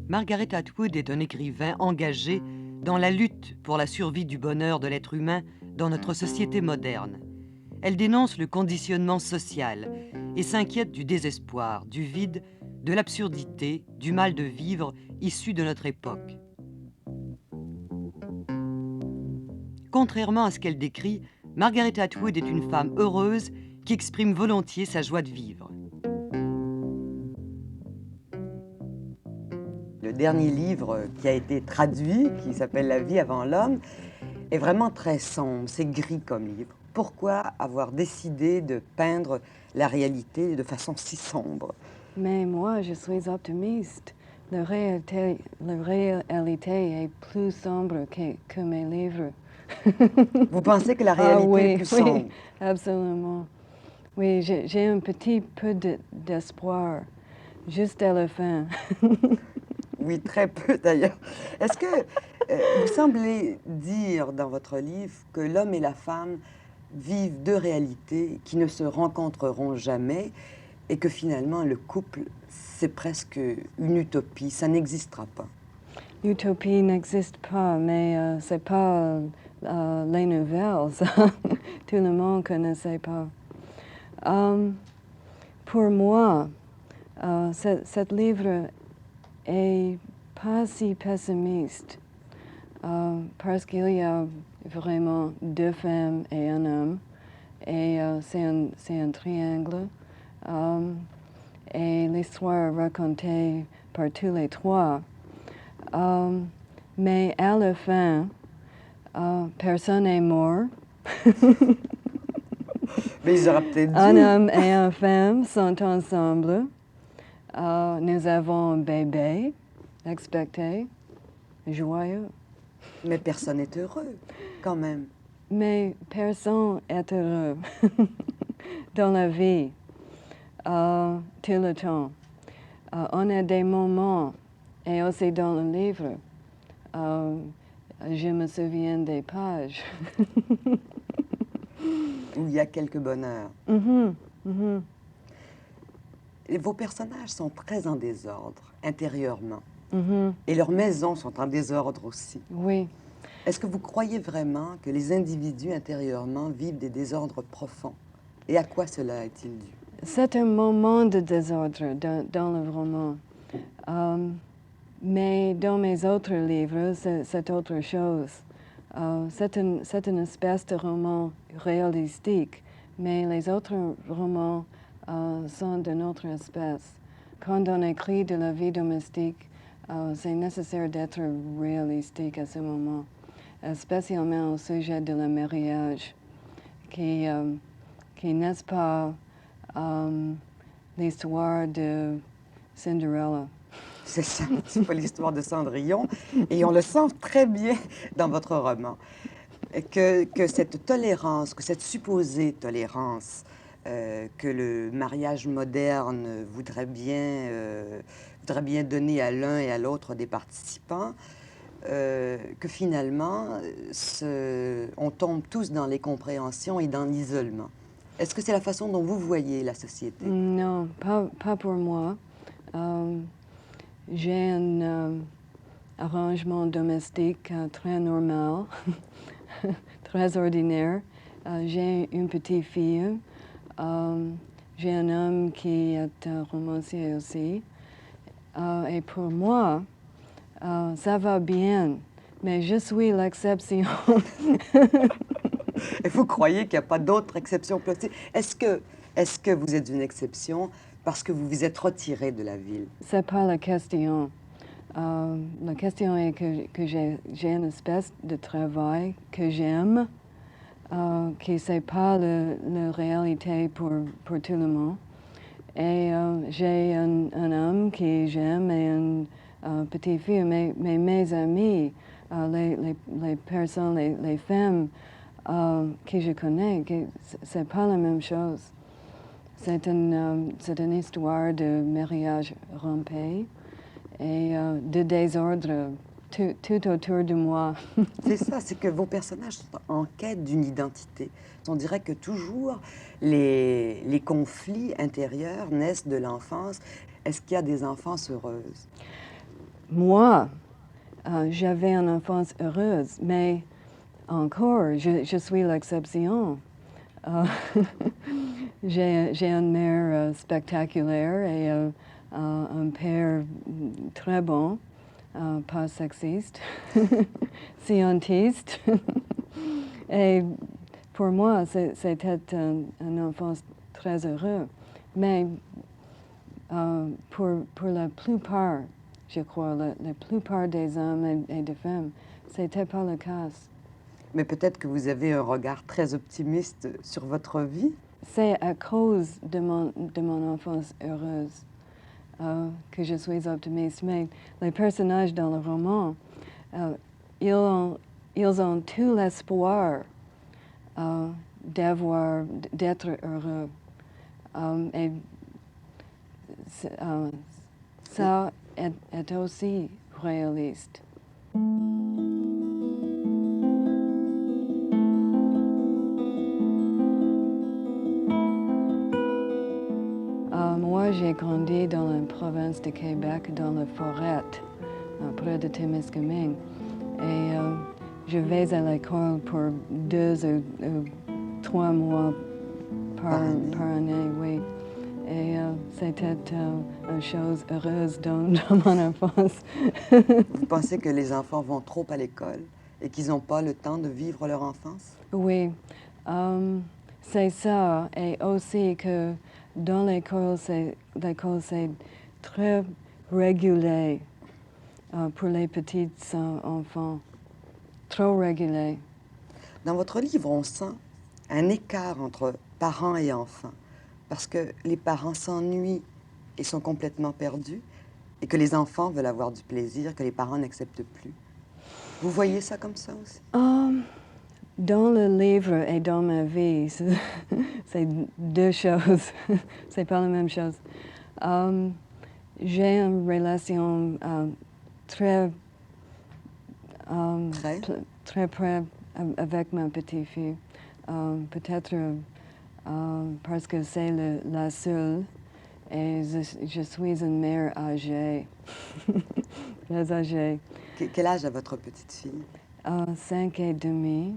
Margaret Atwood est un écrivain engagé dans la lutte pour la survie du bonheur de l'être humain dans notre société moderne. Elle dénonce le conditionnement social et s'inquiète du désespoir, du vide, de l'absurdité, du mal de vivre issu de notre époque. Contrairement à ce qu'elle décrit, Margaret Atwood est une femme heureuse qui exprime volontiers sa joie de vivre. Le dernier livre qui a été traduit, qui s'appelle La vie avant l'homme, est vraiment très sombre, c'est gris comme livre. Pourquoi avoir décidé de peindre la réalité de façon si sombre? Mais moi, je suis optimiste. La réalité est plus sombre que mes livres. Vous pensez que la réalité est plus sombre? Oui, absolument. Oui, j'ai un petit peu d'espoir, juste à la fin. Oui, très peu d'ailleurs. Est-ce que vous semblez dire dans votre livre que l'homme et la femme vivent deux réalités qui ne se rencontreront jamais et que finalement le couple, c'est presque une utopie, ça n'existera pas? L'utopie n'existe pas, mais c'est pas les nouvelles. Tout le monde ne connaissait pas. Pour moi, cet livre est pas si pessimiste parce qu'il y a vraiment deux femmes et un homme et c'est un triangle et l'histoire est racontée par tous les trois. Mais à la fin, personne n'est mort. Mais ils auraient peut-être dû. Un homme et une femme sont ensemble. Nous avons un bébé expecté, joyeux. Mais personne n'est heureux, quand même. Mais personne n'est heureux dans la vie, tout le temps. On a des moments, et aussi dans le livre, je me souviens des pages. Où il y a quelques bonheurs. Mhm, mhm. Et vos personnages sont très en désordre, intérieurement. Mhm. Et leurs maisons sont en désordre aussi. Oui, Est-ce que vous croyez vraiment que les individus intérieurement vivent des désordres profonds? Et à quoi cela est-il dû? c'est un moment de désordre dans le roman. Mais dans mes autres livres, c'est autre chose. C'est une espèce de roman réalistique, mais les autres romans sont d'une autre espèce. Quand on écrit de la vie domestique, c'est nécessaire d'être réalistique à ce moment, spécialement au sujet de le mariage, qui n'est pas l'histoire de Cinderella. C'est ça, c'est pas l'histoire de Cendrillon. Et on le sent très bien dans votre roman. Que cette tolérance, que cette supposée tolérance que le mariage moderne voudrait bien donner à l'un et à l'autre des participants, que finalement, on tombe tous dans les compréhensions et dans l'isolement. Est-ce que c'est la façon dont vous voyez la société? Non, pas pour moi. J'ai un arrangement domestique très normal, très ordinaire. J'ai une petite fille. J'ai un homme qui est romancier aussi. Et pour moi, ça va bien, mais je suis l'exception. Et vous croyez qu'il n'y a pas d'autre exception possible? Est-ce que vous êtes une exception parce que vous vous êtes retiré de la ville? C'est pas la question. La question est que j'ai une espèce de travail que j'aime, qui c'est pas la réalité pour tout le monde. Et j'ai un homme que j'aime et une petite fille, mais mes amis, les personnes, les femmes que je connais, c'est pas la même chose. C'est une histoire de mariage rompé et de désordre tout autour de moi. C'est ça, c'est que vos personnages sont en quête d'une identité. On dirait que toujours les conflits intérieurs naissent de l'enfance. Est-ce qu'il y a des enfances heureuses? moi, j'avais une enfance heureuse, mais encore, je suis l'exception. J'ai une mère spectaculaire et un père très bon, pas sexiste, scientiste. Et pour moi, c'était une enfance très heureuse. Mais pour la plupart, je crois, la plupart des hommes et des femmes, ce n'était pas le cas. Mais peut-être que vous avez un regard très optimiste sur votre vie. C'est à cause de mon enfance heureuse que je suis optimiste. Mais les personnages dans le roman, ils ont tout l'espoir d'être heureux. Et ça est aussi réaliste. Moi, j'ai grandi dans la province de Québec, dans la forêt, près de Témiscamingue. Et je vais à l'école pour 2 ou 3 mois par année, oui. Et c'était une chose heureuse dans mon enfance. Vous pensez que les enfants vont trop à l'école et qu'ils n'ont pas le temps de vivre leur enfance? Oui, c'est ça. Et aussi que dans l'école, c'est très régulé pour les petits enfants. Trop régulé. Dans votre livre, on sent un écart entre parents et enfants, parce que les parents s'ennuient et sont complètement perdus, et que les enfants veulent avoir du plaisir que les parents n'acceptent plus. Vous voyez ça comme ça aussi? Dans le livre et dans ma vie, c'est 2 choses. C'est pas la même chose. J'ai une relation très très près avec ma petite-fille. Peut-être parce que c'est la seule et je suis une mère âgée, très âgée. Quel âge a votre petite fille? 5 et demi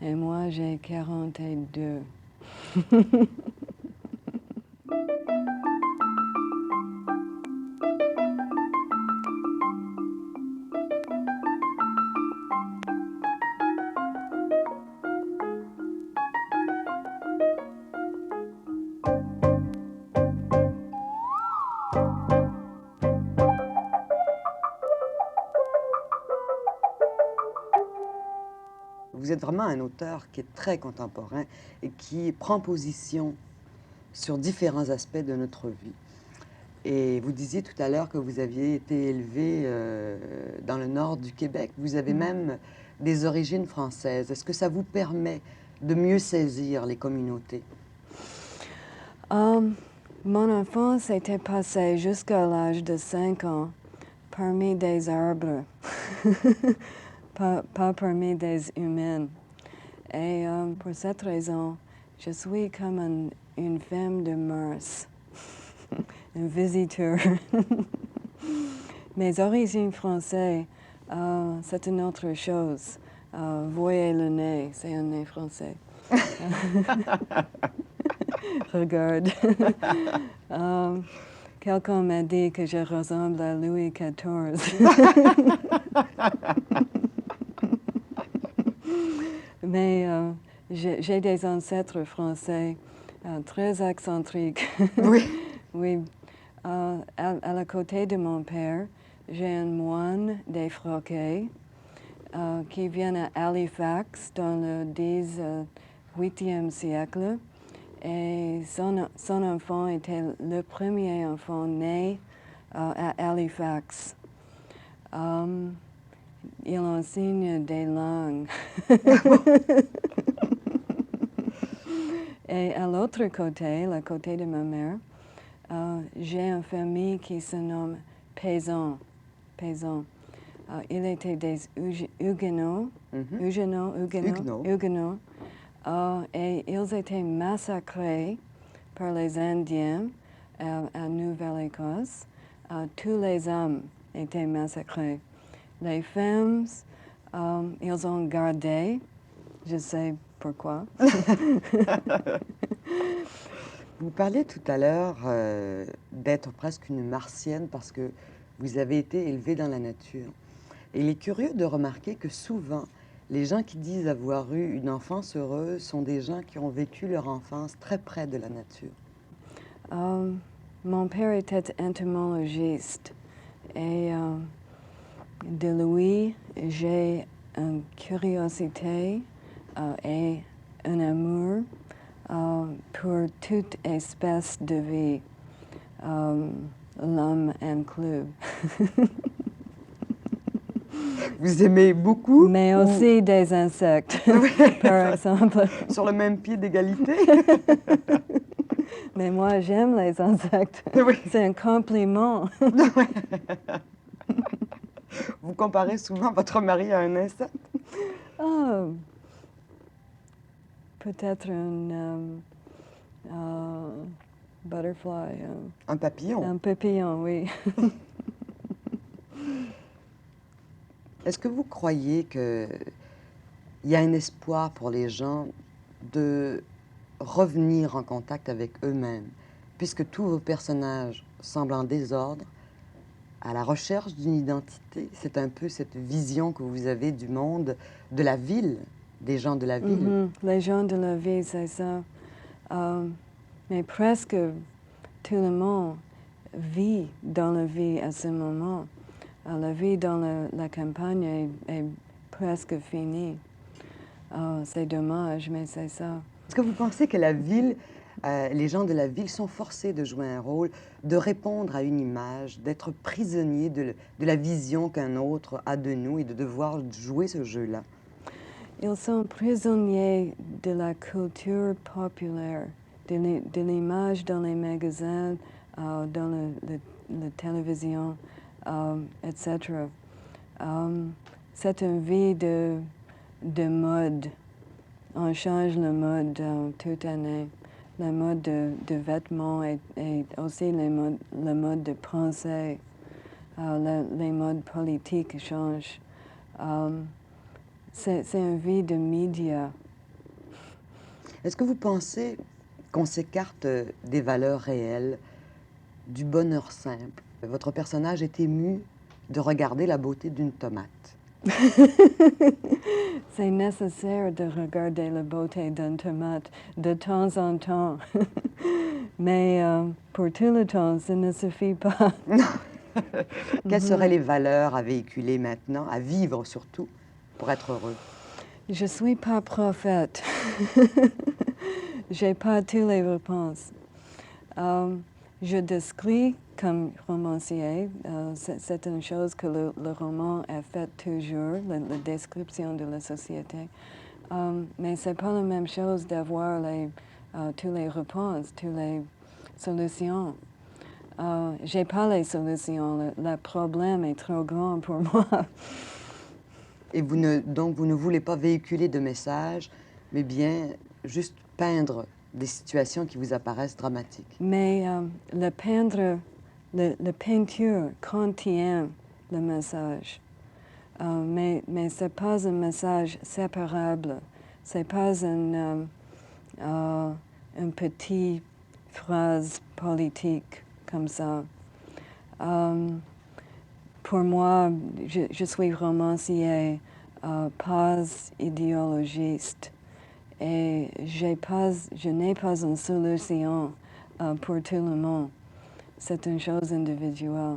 et moi j'ai 42. Vous êtes vraiment un auteur qui est très contemporain et qui prend position sur différents aspects de notre vie. Et vous disiez tout à l'heure que vous aviez été élevé dans le nord du Québec. Vous avez même des origines françaises. Est-ce que ça vous permet de mieux saisir les communautés? Mon enfance était passée jusqu'à l'âge de 5 ans parmi des arbres, pas parmi des humains. Et pour cette raison, je suis comme une femme de Mars, un visiteur. Mes origines françaises, c'est une autre chose. Voyez le nez, c'est un nez français. Regarde. Quelqu'un m'a dit que je ressemble à Louis XIV. Mais j'ai des ancêtres français très excentriques. Oui. Oui. À la côté de mon père, j'ai un moine des Froquets qui vient à Halifax dans le 18e siècle. Et son enfant était le premier enfant né à Halifax. Il enseigne des langues. Et à l'autre côté, le côté de ma mère, j'ai une famille qui se nomme Paysan. Il était des Huguenots, Huguenots, et ils étaient massacrés par les Indiens à Nouvelle-Écosse. Tous les hommes été massacrées. Les femmes, ils ont gardé, je sais pourquoi. Vous parliez tout à l'heure d'être presque une martienne parce que vous avez été élevée dans la nature. Et il est curieux de remarquer que souvent, les gens qui disent avoir eu une enfance heureuse sont des gens qui ont vécu leur enfance très près de la nature. Mon père était entomologiste et de lui, j'ai une curiosité et un amour pour toute espèce de vie, l'homme inclus. Vous aimez beaucoup? Mais aussi des insectes, par exemple. Sur le même pied d'égalité? Mais moi, j'aime les insectes. Oui. C'est un compliment. Vous comparez souvent votre mari à un insecte? Ah, peut-être butterfly. Un papillon. Un papillon, oui. Est-ce que vous croyez qu'il y a un espoir pour les gens de revenir en contact avec eux-mêmes, puisque tous vos personnages semblent en désordre, à la recherche d'une identité? C'est un peu cette vision que vous avez du monde, de la ville, des gens de la ville. Les gens de la ville, c'est ça. Mais presque tout le monde vit dans la vie à ce moment. La vie dans la campagne est presque finie. C'est dommage, mais c'est ça. Est-ce que vous pensez que la ville, les gens de la ville sont forcés de jouer un rôle, de répondre à une image, d'être prisonniers de la vision qu'un autre a de nous et de devoir jouer ce jeu-là? Ils sont prisonniers de la culture populaire, de l'image dans les magasins, dans la télévision, etc. C'est une vie de mode. On change le mode toute année. Le mode de vêtements et aussi le mode de pensée. Les modes politiques changent. C'est une vie de médias. Est-ce que vous pensez qu'on s'écarte des valeurs réelles, du bonheur simple? Votre personnage est ému de regarder la beauté d'une tomate. C'est nécessaire de regarder la beauté d'une tomate de temps en temps. Mais pour tout le temps, ça ne suffit pas. Quelles seraient les valeurs à véhiculer maintenant, à vivre surtout, pour être heureux? Je ne suis pas prophète. Je n'ai pas toutes les réponses. Je décris comme romancier. C'est une chose que le roman a fait toujours, la description de la société. Mais ce n'est pas la même chose d'avoir toutes les réponses, toutes les solutions. Je n'ai pas les solutions. Le problème est trop grand pour moi. Et donc vous ne voulez pas véhiculer de messages, mais bien juste peindre des situations qui vous apparaissent dramatiques. Mais la peinture contient le message. Mais ce n'est pas un message séparable. Ce n'est pas une petite phrase politique comme ça. Pour moi, je suis romancier, pas idéologiste. Et je n'ai pas une solution pour tout le monde. C'est une chose individuelle.